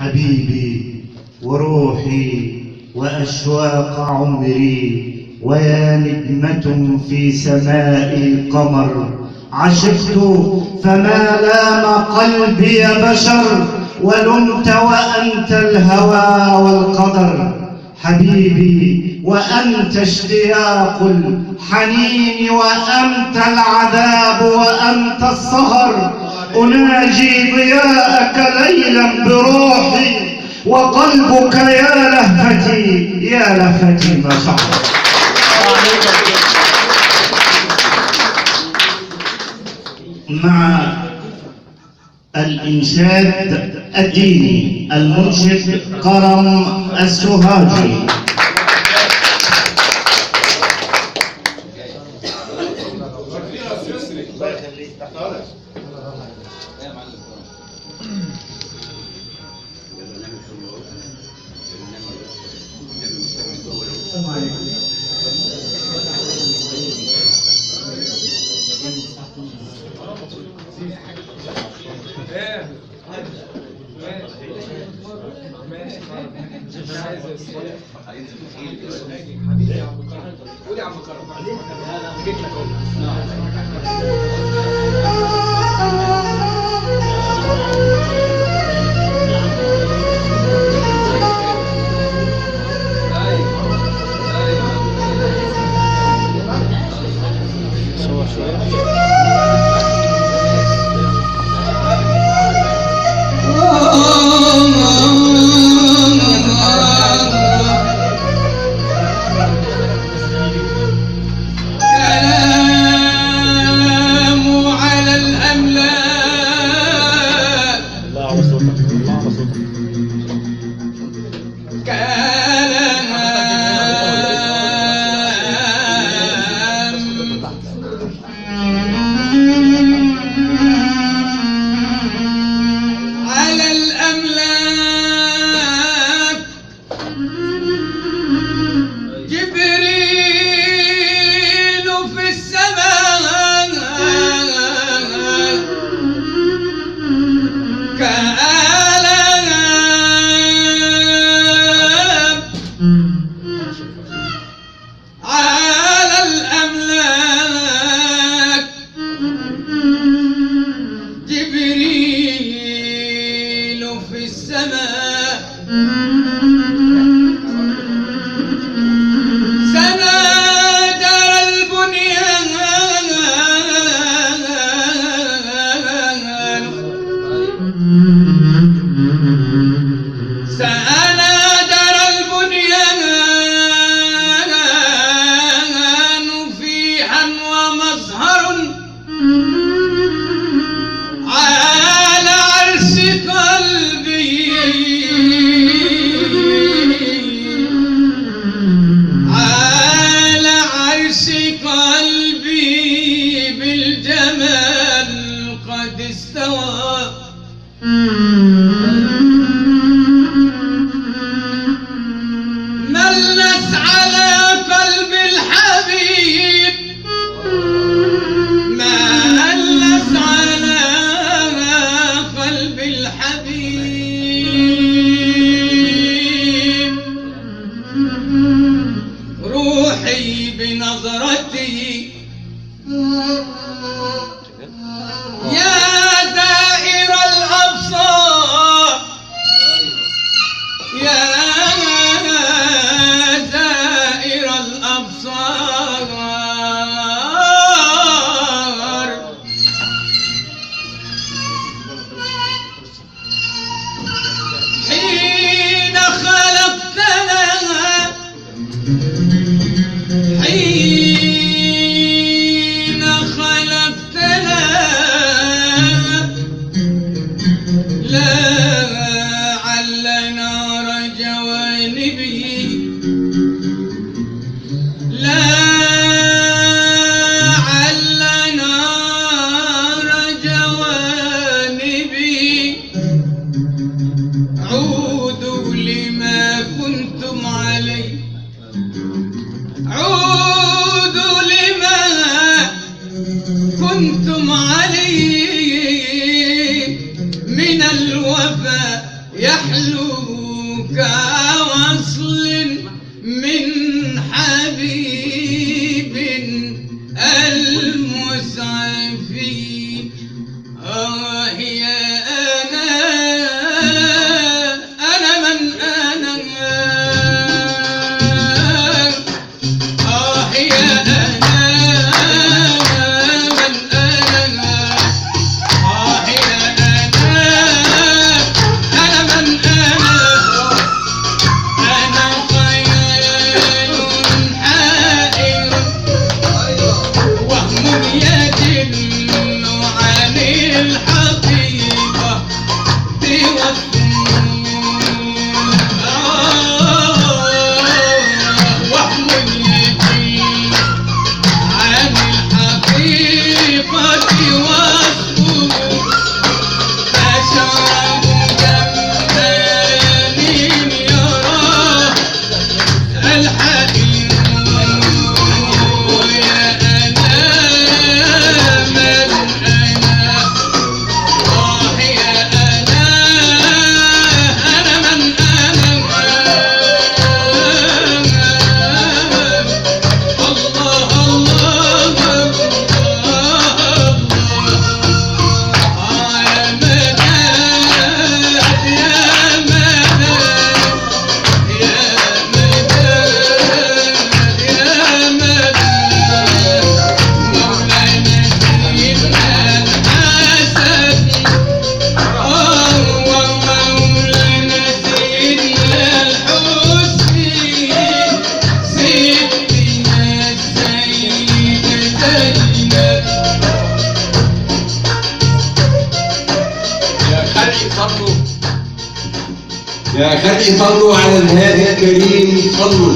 حبيبي وروحي وأشواق عمري، ويا نجمة في سماء القمر، عشقت فما لام قلبي بشر، ولمت وأنت الهوى والقدر. حبيبي وأنت اشتياق الحنين، وأنت العذاب وأنت السهر، أناجي ضياءك ليلا بروحي، وقلبك يا لهفتي يا لهفتي ما شعر. مع الإنشاد الديني المنشد كرم السوهاجي. على عرش قلبي يحلو كوصل من حبيب المسعفي. يا أنا من أنا، يا من أنا، يا أنا من أنا خيال حائر وهم يدل عن الحقيقة بوصول، وهم يدل عن الحقيقة بوصول. أشرب جمال يراه الحقيق. يا أنا من أنا، يا أنا من أنا، الله الله يا خلق صلوا على الهادي الكريم. صلوا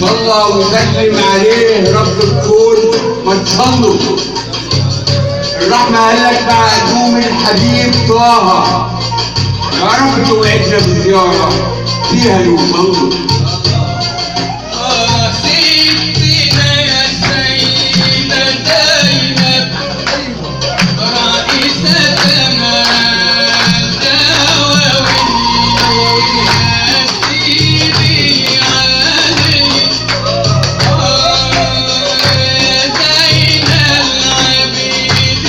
صلى وسلم عليه رب الكون. ما تصلوا الرحمة قالك بعدوم الحبيب طه. يا رب توعدنا بالزيارة فيها نوصلوا. سيدنا يا سيدة زينب رئيسة جمال دواوين، يا سيدي علي زين العابدين،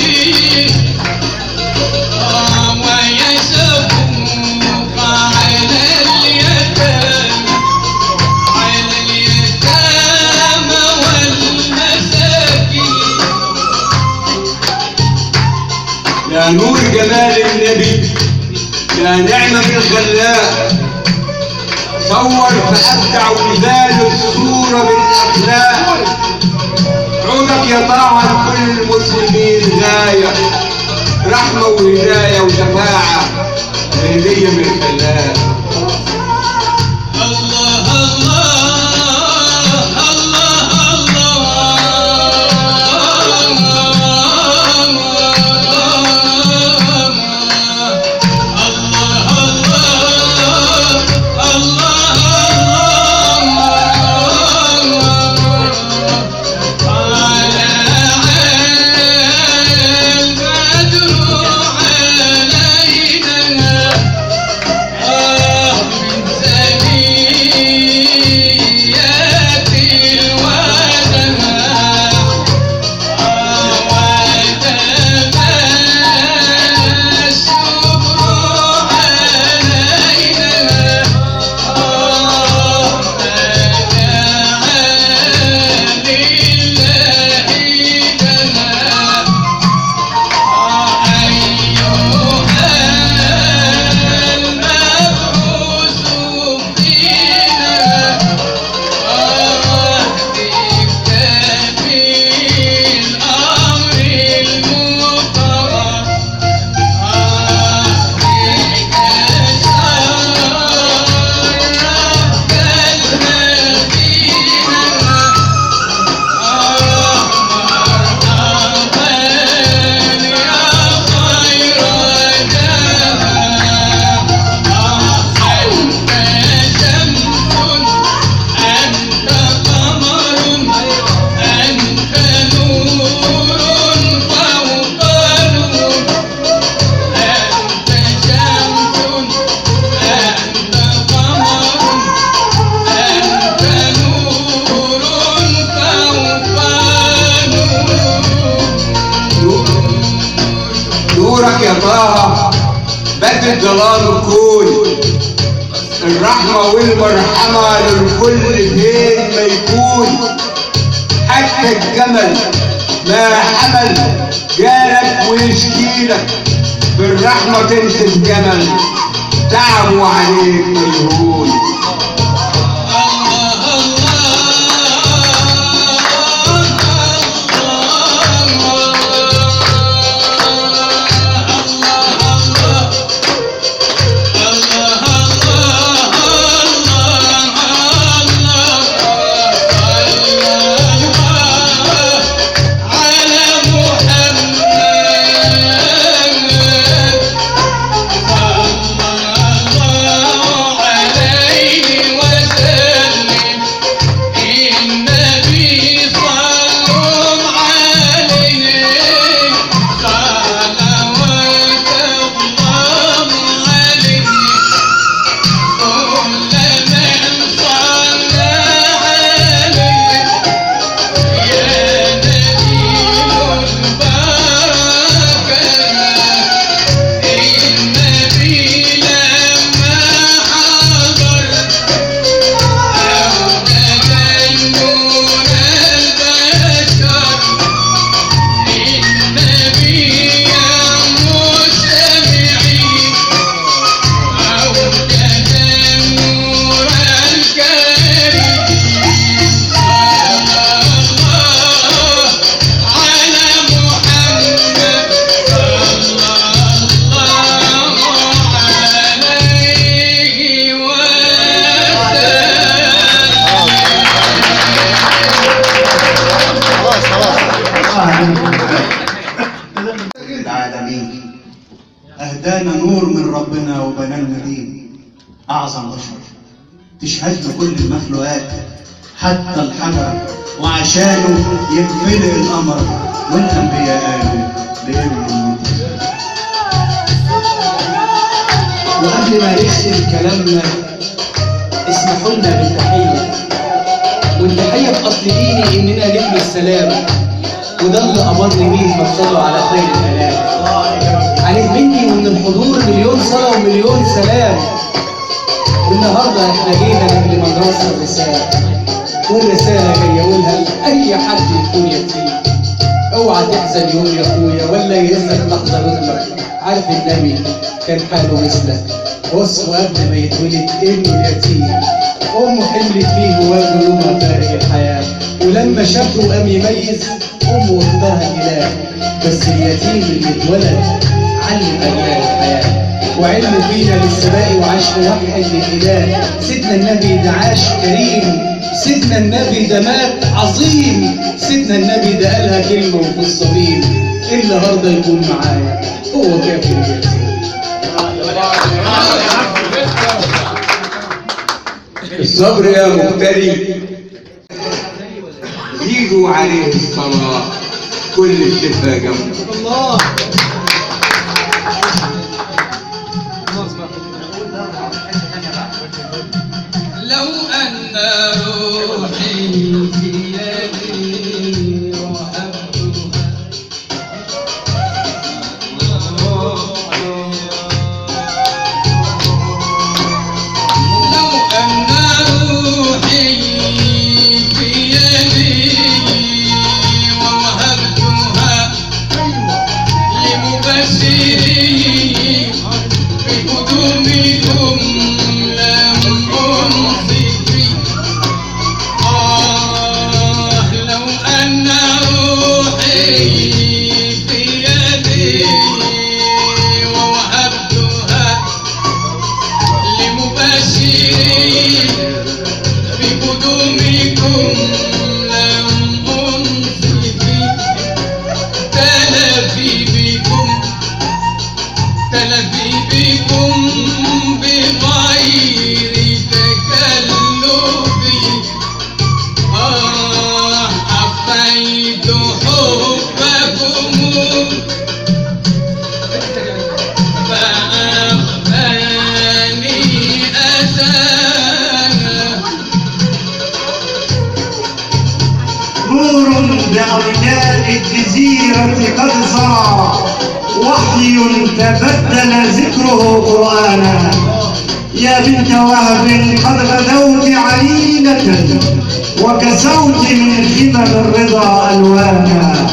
ويشفوق على اليتامى والمساكين. يا نور جمال النبي، يا نعمة الخلاق، صور فأبدع وزاد الصورة بالأخلاق. عودك يا طه لكل المسلمين غاية، رحمة وهداية وشفاعة هدية من الخلاق. الله الله على يا طه بدت ظلام الكون، الرحمة والمرحمة للكل فين ما يكون. حتى الجمل ما حمل جالك ويشكيلك، بالرحمة تنسف جمل تعبوا عليك ما يهون. العالمين أهدانا نور من ربنا وبنالنا دين. أعظم بشر تشهد له كل المخلوقات حتى الحجر، وعشانه ينفلق القمر والأنبياء قالوا بإنه المنتظر. وقبل ما نختم كلامنا اسمحوا لنا بالتحية، والتحية في أصل ديني إننا نبني السلام، وده اللي أمر بيه فصلوا على خير الكلام. عليه مني ومن الحضور مليون صلاة ومليون سلام. والنهارده احنا جينا قبل ما نرسل الرسالة، والرسالة جاية أقولها لأي حد يكون يتيم. اوعى تحزن يوم يا أخويا ولا يهزك لحظة نظرك. عارف النبي كان حاله مثلك، وصفه قبل ما يتولد إنه اليتيم. أمه حملت فيه ووالده يومها فارق الحياة، ولما شافه قام يميز أمه اختارها إله. بس اليتيم اللي اتولد علم أجيال الحياة، وعلمه فينا للسماء وعاش موحد للإله. سيدنا النبي ده عاش كريم، سيدنا النبي ده مات عظيم، سيدنا النبي ده قالها كلمة وفي الصميم. النهارده يكون معايا هو كافر اليتيم. الصبر يا مبتلي زيدوا عليه الصلاة، كل الشفا جنبه. الله لو أن روحي في يدي وهبتها، لو أن روحي في يدي ووهبتها لمبشرين بقدومكم لم أنصف. لو أن روحي في يدي ووهبتها لمبشرين بقدومكم لم أنصف. تلفي بكم بغير تكلف. أفيت حبكم فأخفاني أساها. نور بأرجاء الجزيرة العاقبة قد سرى، وحي تبدل ذكره قرآنا. يا بنت وهب قد غدوت عليلة، وكسوت من خمم الرضا ألوانا.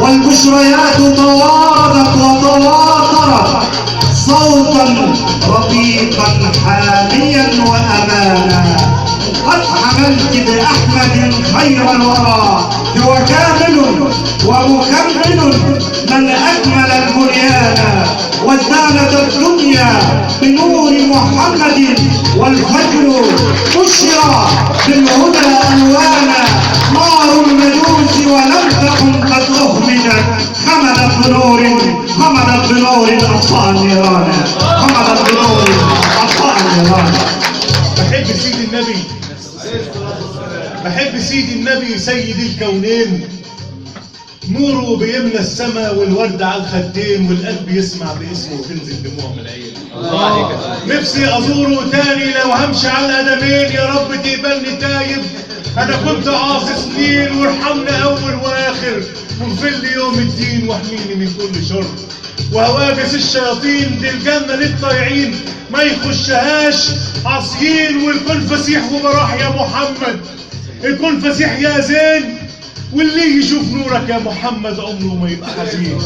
والبشريات تواردت وتواترت صوتا رقيقا حاميا وأمانا. قد حملت بأحمد خير الورى، هو كامل ومكمل من أكمل البنيان. وازدانت الدنيا بنور محمد، والفجر بشر بالهدى ألوانا. نار المجوس ولم تكن قد أخمدت، خمدت بنور أطفاء نيرانا، خمدت بنور أطفاء نيرانا. بحب سيد النبي، بحب سيد النبي سيد الكونين. نوره بيملى السماء والورد على الخدين، والقلب يسمع باسمه وتنزل دموع من العين. نفسي ازوره تاني لو همشي على القدمين. يا رب تقبلني تايب، انا كنت عاصي سنين، وارحمني اول واخر، واغفر لي يوم الدين، واحميني من كل شر. وهواجس الشياطين دي الجنة للطايعين، ما يخشهاش عصيين. والكل فسيح وبراح يا محمد، الكل فسيح يا زين، واللي يشوف نورك يا محمد عمره ما يبقى حزين.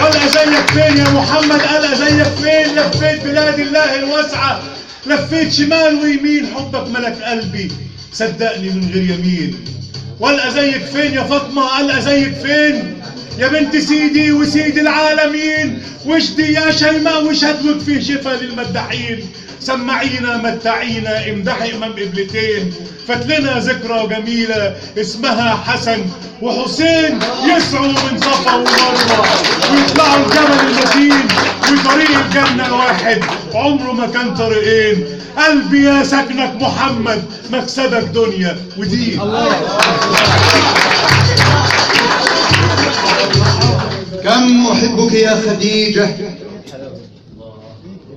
ولا زيك فين يا محمد، ألا زيك فين؟ لفيت بلاد الله الواسعة، لفيت شمال ويمين، حبك ملك قلبي صدقني من غير يمين. ولا زيك فين يا فاطمة، ألا زيك فين يا بنت سيدي وسيد العالمين؟ واشدي يا شيماء وشهد فيه شفا للمداحين. سمعينا متعينا امدحي امام قبلتين، فاتلنا ذكرى جميلة اسمها حسن وحسين، يسعوا من صفا ومروة ويطلعوا الجبل المتين، وطريق الجنة واحد عمره ما كان طريقين. قلبي يا سكنك محمد، مكسبك دنيا ودين. كم أحبك يا خديجة،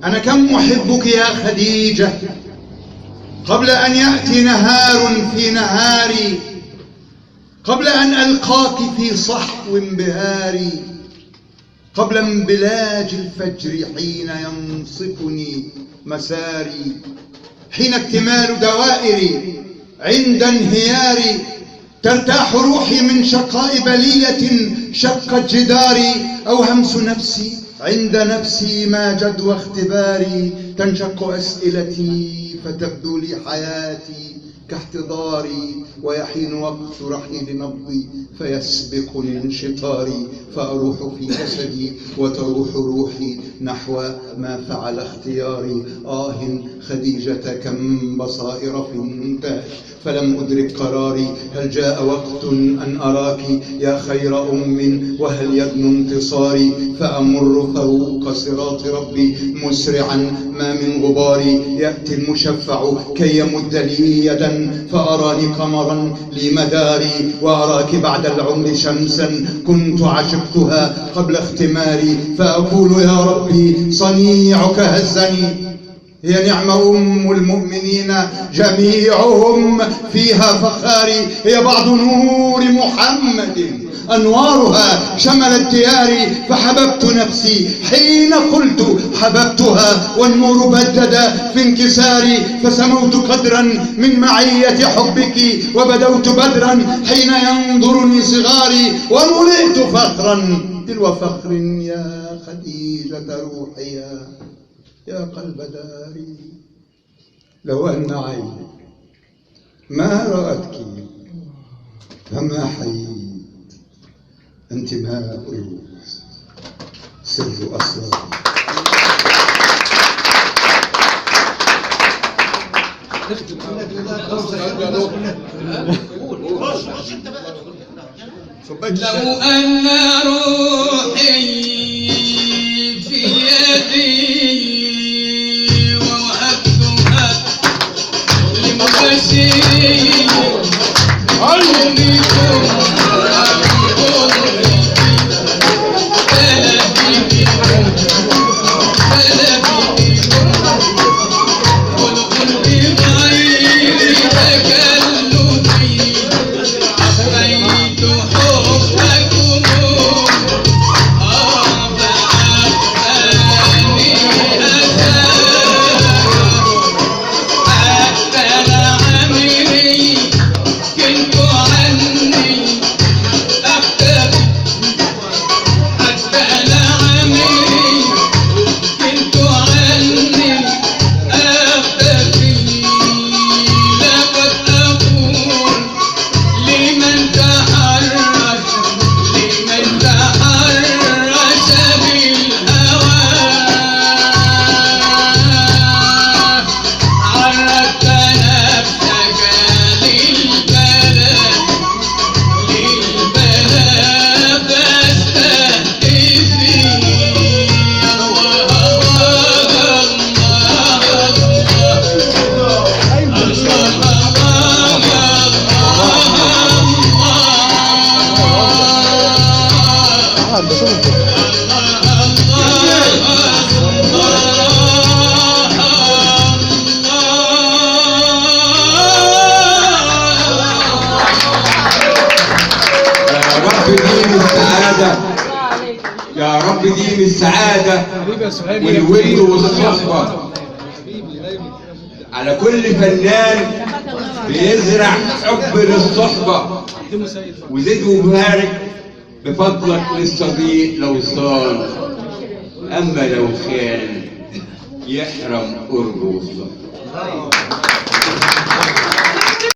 أنا كم أحبك يا خديجة، قبل أن يأتي نهار في نهاري، قبل أن ألقاك في صحو انبهاري، قبل انبلاج الفجر حين ينصفني مساري، حين اكتمال دوائري عند انهياري، ترتاح روحي من شقاء بلية شقت جداري، أو همس نفسي عند نفسي ما جدوى اختباري، تنشق أسئلتي فتبدو لي حياتي كاحتضاري، ويحين وقت رحيل نبضي فيسبقني انشطاري، فأروح في جسدي وتروح روحي نحو ما فعل اختياري. خديجة كم بصائر في انتهش فلم أدرك قراري، هل جاء وقت أن أراك يا خير أم، وهل يدن انتصاري، فأمر فوق صراط ربي مسرعا ما من غباري، يأتي المشفع كي يمد لي يدا فأراني قمرا لي مداري، وأراك بعد العمر شمسا كنت عشقتها قبل اختماري، فأقول يا ربي صنيعك هزني، هي نعم أم المؤمنين جميعهم فيها فخاري، هي بعض نور محمد أنوارها شملت دياري، فحببت نفسي حين قلت حببتها، والنور بدد في انكساري، فسموت قدرا من معية حبك، وبدوت بدرا حين ينظرني صغاري، وملئت فخرا تلو فخر يا خديجة روحي يا قلب داري، لو أن عيني ما رأتك فما حييت، أنت ماء الروح سر أسراري. لو أن روحي في يدي ووهبتها لمبشري حبكم يا رب ديم السعادة والود والصحبة على كل فنان بيزرع حب للصحبة، وزد وبارك بفضلك للصديق لو صان، أما لو خان يحرم قربه والصحبة.